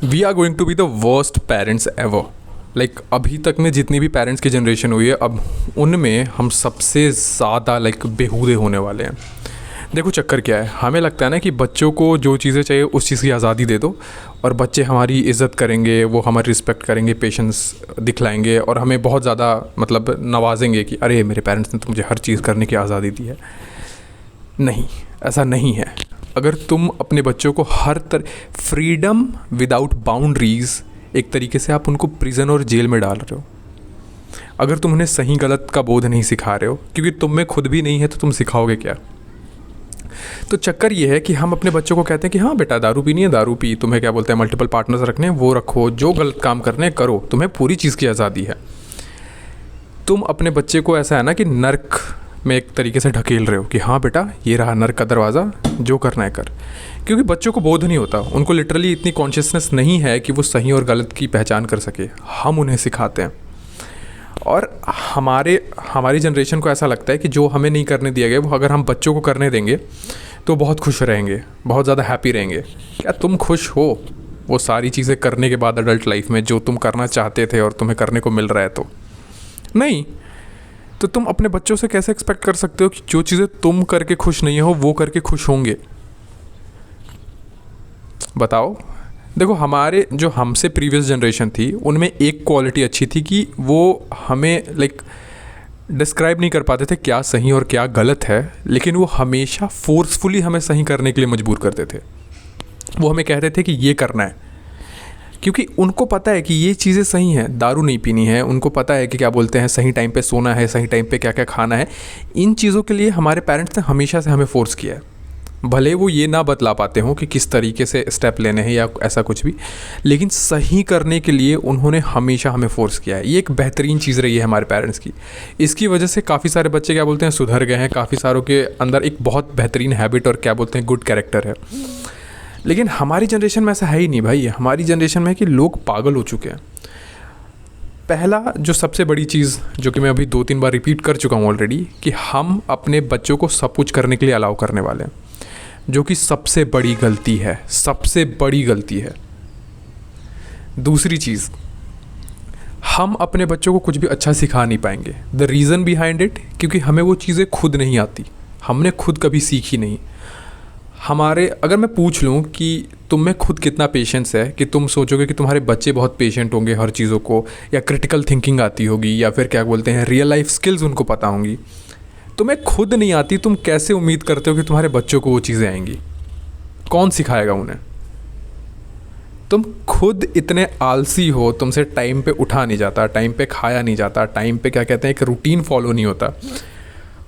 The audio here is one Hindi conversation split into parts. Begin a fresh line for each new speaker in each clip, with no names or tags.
We are going to be the worst parents ever. Like अभी तक में जितनी भी पेरेंट्स की जनरेशन हुई है, अब उनमें हम सबसे ज़्यादा बेहूदे होने वाले हैं। देखो चक्कर क्या है, हमें लगता है ना कि बच्चों को जो चीज़ें चाहिए उस चीज़ की आज़ादी दे दो और बच्चे हमारी इज़्ज़त करेंगे, वो हमारी रिस्पेक्ट करेंगे, पेशेंस दिखलाएंगे और हमें बहुत ज़्यादा नवाजेंगे कि अरे मेरे पेरेंट्स ने तो मुझे हर चीज़ करने की आज़ादी दी है। नहीं, ऐसा नहीं है। अगर तुम अपने बच्चों को हर फ्रीडम विदाउट बाउंड्रीज़, एक तरीके से आप उनको प्रिजन और जेल में डाल रहे हो। अगर तुम उन्हें सही गलत का बोध नहीं सिखा रहे हो, क्योंकि तुम में खुद भी नहीं है, तो तुम सिखाओगे क्या? तो चक्कर ये है कि हम अपने बच्चों को कहते हैं कि हाँ बेटा दारू पीनी है दारू पी, तुम्हें क्या बोलते हैं मल्टीपल पार्टनर्स रखने हैं वो रखो, जो गलत काम करने करो, तुम्हें पूरी चीज़ की आज़ादी है। तुम अपने बच्चे को ऐसा है ना कि नर्क में एक तरीके से ढकेल रहे हो कि हाँ बेटा ये रहा नर्क का दरवाज़ा, जो करना है कर। क्योंकि बच्चों को बोध नहीं होता, उनको लिटरली इतनी कॉन्शियसनेस नहीं है कि वो सही और गलत की पहचान कर सके। हम उन्हें सिखाते हैं और हमारी जनरेशन को ऐसा लगता है कि जो हमें नहीं करने दिया गया वो अगर हम बच्चों को करने देंगे तो बहुत खुश रहेंगे, बहुत ज़्यादा हैप्पी रहेंगे। क्या तुम खुश हो वो सारी चीज़ें करने के बाद अडल्ट लाइफ में, जो तुम करना चाहते थे और तुम्हें करने को मिल रहा है? तो नहीं। तो तुम अपने बच्चों से कैसे एक्सपेक्ट कर सकते हो कि जो चीज़ें तुम करके खुश नहीं हो वो करके खुश होंगे? बताओ। देखो हमारे जो हमसे प्रीवियस जनरेशन थी उनमें एक क्वालिटी अच्छी थी कि वो हमें डिस्क्राइब नहीं कर पाते थे क्या सही और क्या गलत है, लेकिन वो हमेशा फोर्सफुली हमें सही करने के लिए मजबूर करते थे। वो हमें कहते थे कि ये करना है, क्योंकि उनको पता है कि ये चीज़ें सही हैं, दारू नहीं पीनी है, उनको पता है कि क्या बोलते हैं सही टाइम पे सोना है, सही टाइम पे क्या क्या खाना है। इन चीज़ों के लिए हमारे पेरेंट्स ने हमेशा से हमें फोर्स किया है। भले वो ये ना बतला पाते हों कि किस तरीके से स्टेप लेने हैं या ऐसा कुछ भी, लेकिन सही करने के लिए उन्होंने हमेशा हमें फ़ोर्स किया है। ये एक बेहतरीन चीज़ रही है हमारे पेरेंट्स की। इसकी वजह से काफ़ी सारे बच्चे क्या बोलते हैं सुधर गए हैं, काफ़ी सारों के अंदर एक बहुत बेहतरीन हैबिट और क्या बोलते हैं गुड कैरेक्टर है। लेकिन हमारी जनरेशन में ऐसा है ही नहीं भाई। हमारी जनरेशन में है कि लोग पागल हो चुके हैं। पहला जो सबसे बड़ी चीज़ जो कि मैं अभी 2-3 बार रिपीट कर चुका हूँ ऑलरेडी, कि हम अपने बच्चों को सब कुछ करने के लिए अलाउ करने वाले हैं, जो कि सबसे बड़ी गलती है, सबसे बड़ी गलती है। दूसरी चीज़, हम अपने बच्चों को कुछ भी अच्छा सिखा नहीं पाएंगे। द रीज़न बिहाइंड इट, क्योंकि हमें वो चीज़ें खुद नहीं आती, हमने खुद कभी सीखी नहीं। अगर मैं पूछ लूँ कि तुम में खुद कितना पेशेंस है, कि तुम सोचोगे कि तुम्हारे बच्चे बहुत पेशेंट होंगे हर चीज़ों को, या क्रिटिकल थिंकिंग आती होगी, या फिर क्या बोलते हैं रियल लाइफ स्किल्स उनको पता होंगी, तुम्हें खुद नहीं आती, तुम कैसे उम्मीद करते हो कि तुम्हारे बच्चों को वो चीज़ें आएंगी? कौन सिखाएगा उन्हें? तुम खुद इतने आलसी हो, तुमसे टाइम पे उठा नहीं जाता, टाइम पे खाया नहीं जाता, टाइम पे क्या कहते हैं एक रूटीन फॉलो नहीं होता।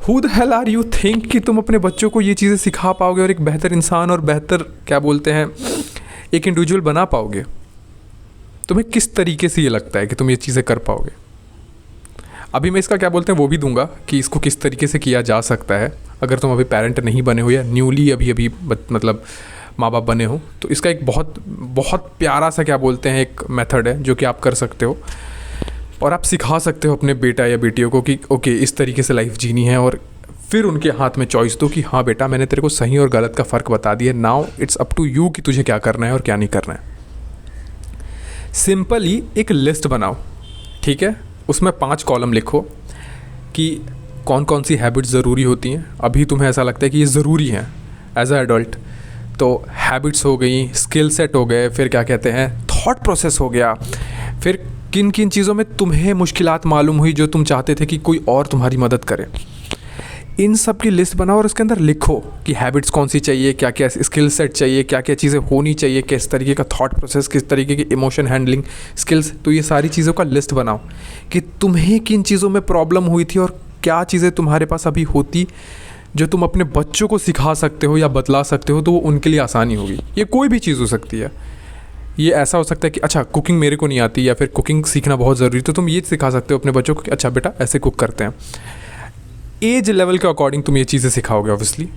Who the hell are you think कि तुम अपने बच्चों को ये चीज़ें सिखा पाओगे और एक बेहतर इंसान और बेहतर क्या बोलते हैं एक इंडिविजुअल बना पाओगे? तुम्हें किस तरीके से ये लगता है कि तुम ये चीज़ें कर पाओगे? अभी मैं इसका क्या बोलते हैं वो भी दूंगा कि इसको किस तरीके से किया जा सकता है। अगर तुम अभी पेरेंट नहीं बने हो या न्यूली अभी माँ बाप बने हो, तो इसका एक बहुत बहुत प्यारा सा क्या बोलते हैं एक मेथड है जो कि आप कर सकते हो और आप सिखा सकते हो अपने बेटा या बेटियों को कि ओके इस तरीके से लाइफ जीनी है, और फिर उनके हाथ में चॉइस दो कि हाँ बेटा मैंने तेरे को सही और गलत का फ़र्क बता दिया, now it's up to you कि तुझे क्या करना है और क्या नहीं करना है। सिंपली एक लिस्ट बनाओ, ठीक है? उसमें 5 कॉलम लिखो कि कौन कौन सी हैबिट्स ज़रूरी होती हैं। अभी तुम्हें ऐसा लगता है कि ये ज़रूरी हैं एज अ एडल्ट, तो हैबिट्स हो गई, स्किल सेट हो गए, फिर क्या कहते हैं थॉट प्रोसेस हो गया, फिर किन किन चीज़ों में तुम्हें मुश्किलात मालूम हुई जो तुम चाहते थे कि कोई और तुम्हारी मदद करे। इन सब की लिस्ट बनाओ और उसके अंदर लिखो कि हैबिट्स कौन सी चाहिए, क्या क्या स्किल सेट चाहिए, क्या क्या चीज़ें होनी चाहिए, किस तरीके का थॉट प्रोसेस, किस तरीके की इमोशन हैंडलिंग स्किल्स। तो ये सारी चीज़ों का लिस्ट बनाओ कि तुम्हें किन चीज़ों में प्रॉब्लम हुई थी और क्या चीज़ें तुम्हारे पास अभी होती जो तुम अपने बच्चों को सिखा सकते हो या बतला सकते हो, तो वो उनके लिए आसानी होगी। ये कोई भी चीज़ हो सकती है। ये ऐसा हो सकता है कि अच्छा कुकिंग मेरे को नहीं आती या फिर कुकिंग सीखना बहुत ज़रूरी, तो तुम ये सिखा सकते हो अपने बच्चों को कि अच्छा बेटा ऐसे कुक करते हैं। एज लेवल के अकॉर्डिंग तुम ये चीज़ें सिखाओगे ऑब्वियसली,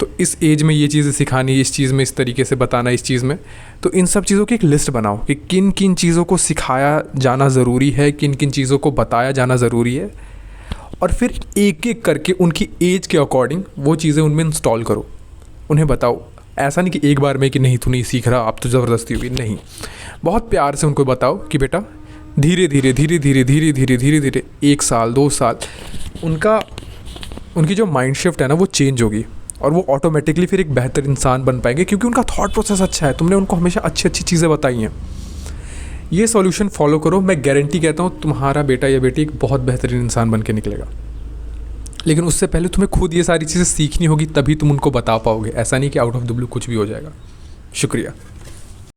तो इस एज में ये चीज़ें सिखानी, इस चीज़ में इस तरीके से बताना, इस चीज़ में, तो इन सब चीज़ों की एक लिस्ट बनाओ कि किन किन चीज़ों को सिखाया जाना ज़रूरी है, किन किन चीज़ों को बताया जाना ज़रूरी है, और फिर एक एक करके उनकी एज के अकॉर्डिंग वो चीज़ें उनमें इंस्टॉल करो। उन्हें बताओ ऐसा नहीं कि एक बार में कि नहीं तू नहीं सीख रहा अब तो ज़बरदस्ती हुई, नहीं। बहुत प्यार से उनको बताओ कि बेटा धीरे धीरे धीरे धीरे धीरे धीरे धीरे धीरे 1 साल 2 साल उनकी जो माइंड शिफ्ट है ना वो चेंज होगी और वो ऑटोमेटिकली फिर एक बेहतर इंसान बन पाएंगे, क्योंकि उनका थॉट प्रोसेस अच्छा है, तुमने उनको हमेशा अच्छी अच्छी चीज़ें बताई हैं। ये सॉल्यूशन फॉलो करो, मैं गारंटी कहता हूँ तुम्हारा बेटा या बेटी एक बहुत बेहतरीन इंसान बन के निकलेगा। लेकिन उससे पहले तुम्हें खुद ये सारी चीज़ें सीखनी होगी, तभी तुम उनको बता पाओगे। ऐसा नहीं कि आउट ऑफ द ब्लू कुछ भी हो जाएगा। शुक्रिया।